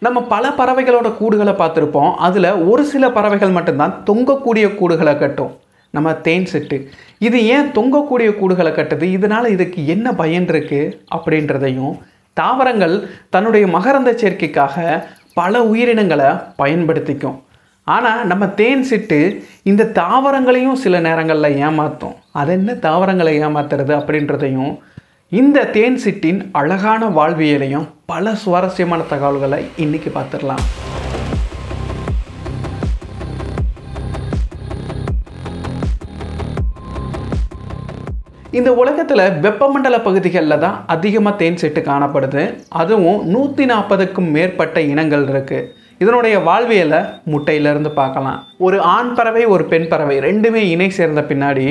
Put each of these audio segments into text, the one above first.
நம்ம பல பறவைகளோட கூடுகளை பார்த்துருப்போம். அதில் ஒரு சில பறவைகள் மட்டும்தான் தொங்கக்கூடிய கூடுகளை கட்டும். நம்ம தேன் சிட்டு இது ஏன் தொங்கக்கூடிய கூடுகளை கட்டுது, இதனால் இதுக்கு என்ன பயன் இருக்குது அப்படின்றதையும், தாவரங்கள் தன்னுடைய மகரந்த சேர்க்கைக்காக பல உயிரினங்களை பயன்படுத்திக்கும். ஆனால் நம்ம தேன் சிட்டு இந்த தாவரங்களையும் சில நேரங்களில் ஏமாற்றும். அது என்ன தாவரங்களை ஏமாத்துறது அப்படின்றதையும், இந்த தேன் சிட்டின் அழகான வாழ்வியலையும் பல சுவாரஸ்யமான தகவல்களை இன்றைக்கி பார்த்துடலாம். இந்த உலகத்தில் வெப்பமண்டல பகுதிகளில் தான் அதிகமாக தேன் சிட்டு காணப்படுது. அதுவும் 140க்கும் மேற்பட்ட இனங்கள் இருக்குது. இதனுடைய வாழ்வியலை முட்டையிலேருந்து பார்க்கலாம். ஒரு ஆண் பறவை ஒரு பெண் பறவை ரெண்டுமே இணை சேர்ந்த பின்னாடி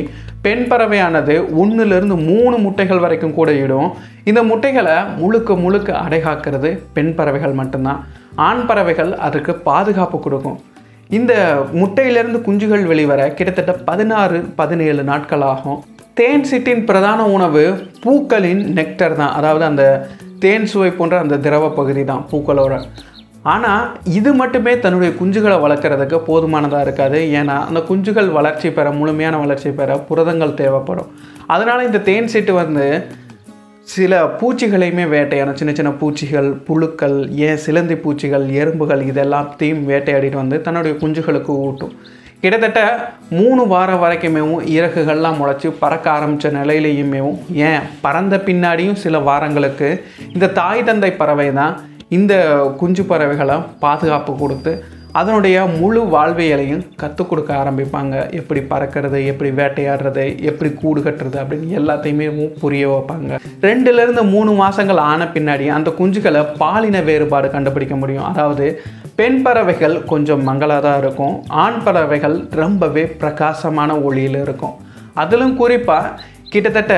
பெண் பறவையானது 1லிருந்து 3 முட்டைகள் வரைக்கும் கூட இடும். இந்த முட்டைகளை முழுக்க முழுக்க அடைகாக்கிறது பெண் பறவைகள் மட்டும்தான். ஆண் பறவைகள் அதற்கு பாதுகாப்பு கொடுக்கும். இந்த முட்டையிலிருந்து குஞ்சுகள் வெளிவர கிட்டத்தட்ட 16-17 நாட்கள் ஆகும். தேன் சிட்டின் பிரதான உணவு பூக்களின் நெக்டர் தான். அதாவது அந்த தேன் சுவை போன்ற அந்த திரவ பகுதி தான் பூக்களோட. ஆனால் இது மட்டுமே தன்னுடைய குஞ்சுகளை வளர்க்குறதுக்கு போதுமானதாக இருக்காது. ஏன்னா அந்த குஞ்சுகள் வளர்ச்சி பெற, முழுமையான வளர்ச்சி பெற புரதங்கள் தேவைப்படும். அதனால் இந்த தேன் சிட்டு சில பூச்சிகளையுமே வேட்டையாடும். சின்ன சின்ன பூச்சிகள், புழுக்கள், சிலந்தி பூச்சிகள், எறும்புகள் இதெல்லாத்தையும் வேட்டையாடிட்டு தன்னுடைய குஞ்சுகளுக்கு ஊட்டும். கிட்டத்தட்ட 3 வாரம் வரைக்குமேவும் இறகுகள்லாம் முளைச்சி பறக்க ஆரம்பித்த நிலையிலையுமேவும், பறந்த பின்னாடியும் சில வாரங்களுக்கு இந்த தாய் தந்தை பறவை தான் இந்த குஞ்சு பறவைகளை பாதுகாப்பு கொடுத்து அதனுடைய முழு வாழ்வியலையும் கற்றுக் கொடுக்க ஆரம்பிப்பாங்க. எப்படி பறக்கிறது, எப்படி வேட்டையாடுறது, எப்படி கூடு கட்டுறது அப்படின்னு எல்லாத்தையுமே புரிய வைப்பாங்க. 2லிருந்து 3 மாதங்கள் ஆன பின்னாடி அந்த குஞ்சுகளை பாலின வேறுபாடு கண்டுபிடிக்க முடியும். அதாவது பெண் பறவைகள் கொஞ்சம் மங்களாக தான் இருக்கும், ஆண் பறவைகள் ரொம்பவே பிரகாசமான ஒளியில் இருக்கும். அதிலும் குறிப்பாக கிட்டத்தட்ட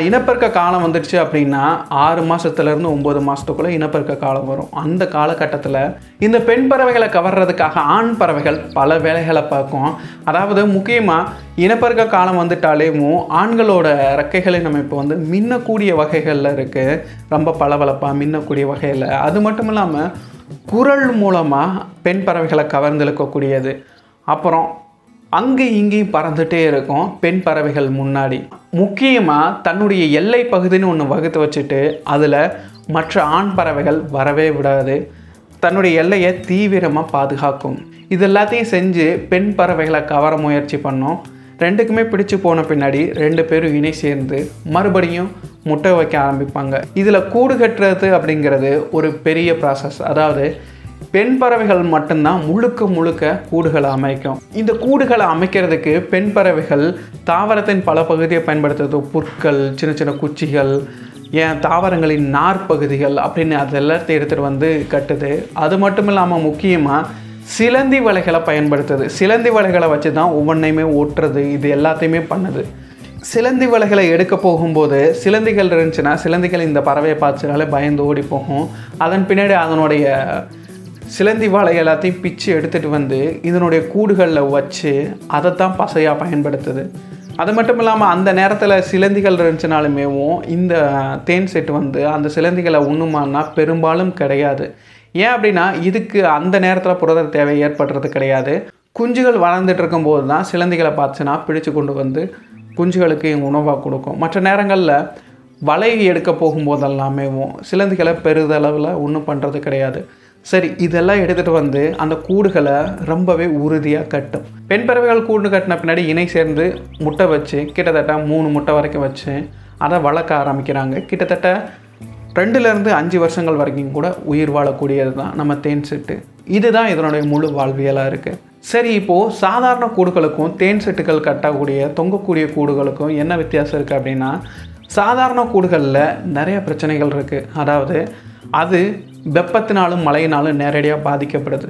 இனப்பெருக்க காலம் வந்துடுச்சு அப்படின்னா 6 மாதத்துலேருந்து 9 மாதத்துக்குள்ளே இனப்பெருக்க காலம் வரும். அந்த காலகட்டத்தில் இந்த பெண் பறவைகளை கவர்றதுக்காக ஆண் பறவைகள் பல வேலைகளை பார்க்கும். அதாவது முக்கியமாக இனப்பெருக்க காலம் வந்துட்டாலேயும் ஆண்களோட ரெக்கைகளை நம்ம இப்போ மின்னக்கூடிய வகைகளில் இருக்குது. ரொம்ப பளபளப்பாக மின்னக்கூடிய வகையில். அது மட்டும் இல்லாமல் குரல் மூலமாக பெண் பறவைகளை கவர்ந்தெழுக்கக்கூடியது. அப்புறம் அங்கே இங்கேயும் பறந்துகிட்டே இருக்கும் பெண் பறவைகள் முன்னாடி. முக்கியமாக தன்னுடைய எல்லை பகுதின்னு ஒன்று வகுத்து வச்சுட்டு அதில் மற்ற ஆண் பறவைகள் வரவே விடாது. தன்னுடைய எல்லையை தீவிரமாக பாதுகாக்கும். இது எல்லாத்தையும் செஞ்சு பெண் பறவைகளை கவர முயற்சி பண்ணோம். 2க்குமே பிடிச்சு போன பின்னாடி 2 பேரும் இணை சேர்ந்து மறுபடியும் முட்டை வைக்க ஆரம்பிப்பாங்க. இதில் கூடு கட்டுறது அப்படிங்கிறது ஒரு பெரிய ப்ராசஸ். அதாவது பெண் பறவைகள் மட்டும்தான் முழுக்க முழுக்க கூடுகளை அமைக்கும். இந்த கூடுகளை அமைக்கிறதுக்கு பெண் பறவைகள் தாவரத்தின் பல பகுதியை பயன்படுத்துறது. புற்கள், சின்ன சின்ன குச்சிகள், தாவரங்களின் நார்பகுதிகள் அப்படின்னு அதெல்லாத்தையும் எடுத்துகிட்டு கட்டுது. அது மட்டும் இல்லாமல் முக்கியமாக சிலந்தி வலைகளை பயன்படுத்துது. சிலந்தி வலைகளை வச்சு தான் ஒவ்வொன்றையுமே ஒட்டுறது, இது எல்லாத்தையுமே பண்ணுது. சிலந்தி வலைகளை எடுக்க போகும்போது சிலந்திகள் இருந்துச்சுன்னா சிலந்திகள் இந்த பறவையை பார்த்துனாலே பயந்து ஓடி போகும். அதன் பின்னாடி அதனுடைய சிலந்தி வாழை எல்லாத்தையும் பிச்சு எடுத்துகிட்டு இதனுடைய கூடுகளில் வச்சு அதைத்தான் பசையாக பயன்படுத்துது. அது மட்டும் இல்லாமல் அந்த நேரத்தில் சிலந்திகள் இருந்துச்சுனாலுமேவும் இந்த தேன் சிட்டு அந்த சிலந்திகளை உண்ணுமான்னா பெரும்பாலும் கிடையாது. ஏன் அப்படின்னா இதுக்கு அந்த நேரத்தில் புரத தேவை ஏற்படுறது கிடையாது. குஞ்சுகள் வளர்ந்துட்டு இருக்கும்போது தான் சிலந்திகளை பார்த்துச்சுன்னா பிடிச்சு கொண்டு குஞ்சுகளுக்கு உணவாக கொடுக்கும். மற்ற நேரங்களில் வலை எடுக்க போகும்போதெல்லாமேவும் சிலந்திகளை பெரிதளவில் ஒன்றும் பண்ணுறது கிடையாது. சரி, இதெல்லாம் எடுத்துகிட்டு அந்த கூடுகளை ரொம்பவே உறுதியாக கட்டும். பெண் பறவைகள் கூடு கட்டின பின்னாடி இணை சேர்ந்து முட்டை வச்சு கிட்டத்தட்ட 3 முட்டை வரைக்கும் வச்சு அதை வளர்க்க ஆரம்பிக்கிறாங்க. கிட்டத்தட்ட 2லிருந்து 5 வருஷங்கள் வரைக்கும் கூட உயிர் வாழக்கூடியது தான் நம்ம தேன் சிட்டு. இதுதான் இதனுடைய முழு வாழ்வியலாக இருக்குது. சரி, இப்போது சாதாரண கூடுகளுக்கும் தேன் சிட்டுகள் கட்டக்கூடிய தொங்கக்கூடிய கூடுகளுக்கும் என்ன வித்தியாசம் இருக்குது அப்படின்னா, சாதாரண கூடுகளில் நிறைய பிரச்சனைகள் இருக்குது. அதாவது அது வெப்பத்தினாலும் மழையினாலும் நேரடியாக பாதிக்கப்படுது.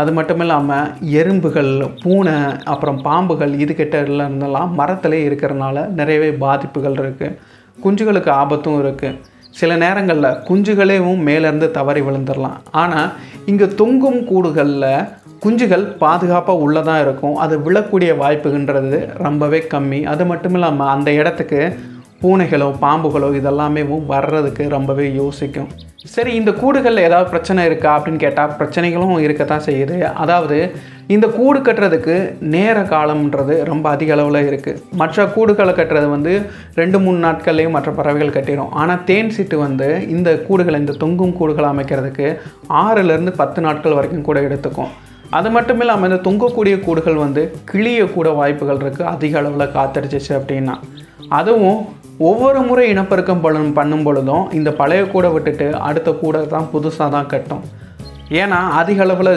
அது மட்டும் இல்லாமல் எறும்புகள், பூனை, அப்புறம் பாம்புகள் இதுகிட்ட இருந்தெல்லாம் மரத்திலே இருக்கிறனால நிறையவே பாதிப்புகள் இருக்குது. குஞ்சுகளுக்கு ஆபத்தும் இருக்குது. சில நேரங்களில் குஞ்சுகளேவும் மேலேருந்து தவறி விழுந்துடலாம். ஆனால் இங்கே தொங்கும் கூடுகளில் குஞ்சுகள் பாதுகாப்பாக உள்ளதாக இருக்கும். அது விழக்கூடிய வாய்ப்புன்றது ரொம்பவே கம்மி. அது மட்டும் இல்லாமல் அந்த இடத்துக்கு பூனைகளோ பாம்புகளோ இதெல்லாமே வர்றதுக்கு ரொம்பவே யோசிக்கும். சரி, இந்த கூடுகளில் ஏதாவது பிரச்சனை இருக்கா அப்படின்னு கேட்டால் பிரச்சனைகளும் இருக்கத்தான் செய்யுது. அதாவது இந்த கூடு கட்டுறதுக்கு நேர காலம்ன்றது ரொம்ப அதிக அளவில் இருக்குது. மற்ற கூடுகளை கட்டுறது வந்து 2-3 நாட்கள்லேயும் மற்ற பறவைகள் கட்டிடும். ஆனால் தேன் சிட்டு வந்து இந்த கூடுகளை, இந்த தொங்கும் கூடுகளை அமைக்கிறதுக்கு 6லேருந்து 10 நாட்கள் வரைக்கும் கூட எடுத்துக்கும். அது மட்டும் இல்லாமல் இந்த தொங்கக்கூடிய கூடுகள் வந்து கிளியக்கூட வாய்ப்புகள் இருக்குது அதிக அளவில் காத்தடிச்சிச்சு அப்படின்னா. அதுவும் ஒவ்வொரு முறை இனப்பெருக்கம் பண்ணும் பொழுதும் இந்த பழைய கூடை விட்டுட்டு அடுத்த கூடை தான் புதுசாக தான் கட்டும். ஏன்னா அதிக அளவில்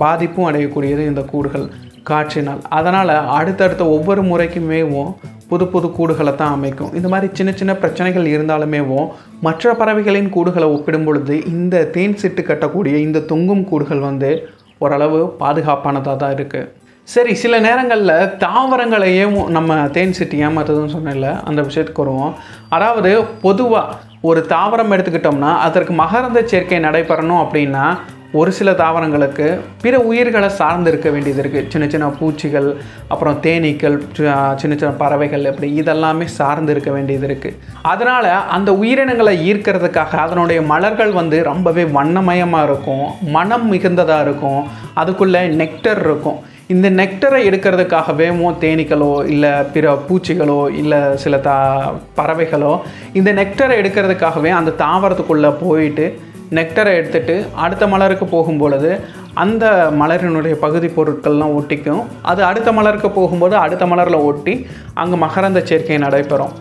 பாதிப்பும் அடையக்கூடியது இந்த கூடுகள் காற்றினால். அதனால் அடுத்தடுத்த ஒவ்வொரு முறைக்குமேவும் புது புது கூடுகளை தான் அமைக்கும். இந்த மாதிரி சின்ன சின்ன பிரச்சனைகள் இருந்தாலுமேவும் மற்ற பறவைகளின் கூடுகளை ஒப்பிடும் பொழுது இந்த தேன் சிட்டு கட்டக்கூடிய இந்த தொங்கும் கூடுகள் வந்து ஓரளவு பாதுகாப்பானதாக தான் இருக்குது. சரி, சில நேரங்களில் தாவரங்களையும் நம்ம தேன் சிட்டு ஏமாத்துதுன்னு சொன்னேன்ல, அந்த விஷயத்துக்கு வருவோம். அதாவது பொதுவாக ஒரு தாவரம் எடுத்துக்கிட்டோம்னா அதற்கு மகரந்த சேர்க்கை நடைபெறணும் அப்படின்னா ஒரு சில தாவரங்களுக்கு பிற உயிர்களை சார்ந்து இருக்க வேண்டியது இருக்குது. சின்ன சின்ன பூச்சிகள், அப்புறம் தேனீக்கள், சின்ன சின்ன பறவைகள், இப்படி இதெல்லாமே சார்ந்து இருக்க வேண்டியது இருக்குது. அதனால் அந்த உயிரினங்களை ஈர்க்கிறதுக்காக அதனுடைய மலர்கள் வந்து ரொம்பவே வண்ணமயமாக இருக்கும், மனம் மிகுந்ததாக இருக்கும், அதுக்குள்ளே நெக்டர் இருக்கும். இந்த நெக்டரை எடுக்கிறதுக்காகவே தேனீக்களோ இல்லை பிற பூச்சிகளோ இல்லை சில பறவைகளோ இந்த நெக்டரை எடுக்கிறதுக்காகவே அந்த தாவரத்துக்குள்ளே போயிட்டு நெக்டரை எடுத்துகிட்டு அடுத்த மலருக்கு போகும் பொழுது அந்த மலரினுடைய பகுதி பொருட்கள்லாம் ஒட்டிக்கும். அது அடுத்த மலருக்கு போகும்போது அடுத்த மலரில் ஒட்டி அங்கே மகரந்த சேர்க்கை நடைபெறும்.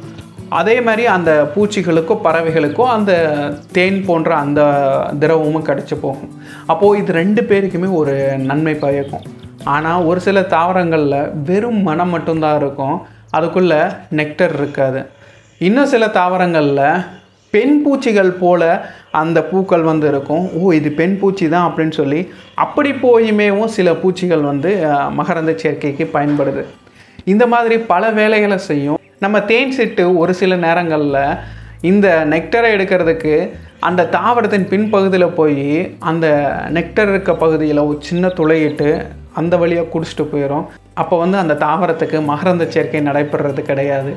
அதே மாதிரி அந்த பூச்சிகளுக்கோ பறவைகளுக்கோ அந்த தேன் போன்ற அந்த திரவமும் கிடச்சி போகும். அப்போது இது 2 பேருக்குமே ஒரு நன்மை பயக்கும். ஆனால் ஒரு சில தாவரங்களில் வெறும் மனம் மட்டும்தான் இருக்கும், அதுக்குள்ளே நெக்டர் இருக்காது. இன்னும் சில தாவரங்களில் பெண் பூச்சிகள் போல் அந்த பூக்கள் வந்து இருக்கும். இது பெண் பூச்சி தான் அப்படின்னு சொல்லி அப்படி போயுமேவும் சில பூச்சிகள் வந்து மகரந்த சேர்க்கைக்கு பயன்படுது. இந்த மாதிரி பல வேலைகளை செய்யும். நம்ம தேன் சிட்டு ஒரு சில நேரங்களில் இந்த நெக்டரை எடுக்கிறதுக்கு அந்த தாவரத்தின் பின்பகுதியில் போய் அந்த நெக்டர் இருக்க பகுதியில் ஒரு சின்ன துளையிட்டு அந்த வழியாக குடிச்சிட்டு போயிடும். அப்போ வந்து அந்த தாவரத்துக்கு மகரந்த சேர்க்கை நடைபெறது கிடையாது.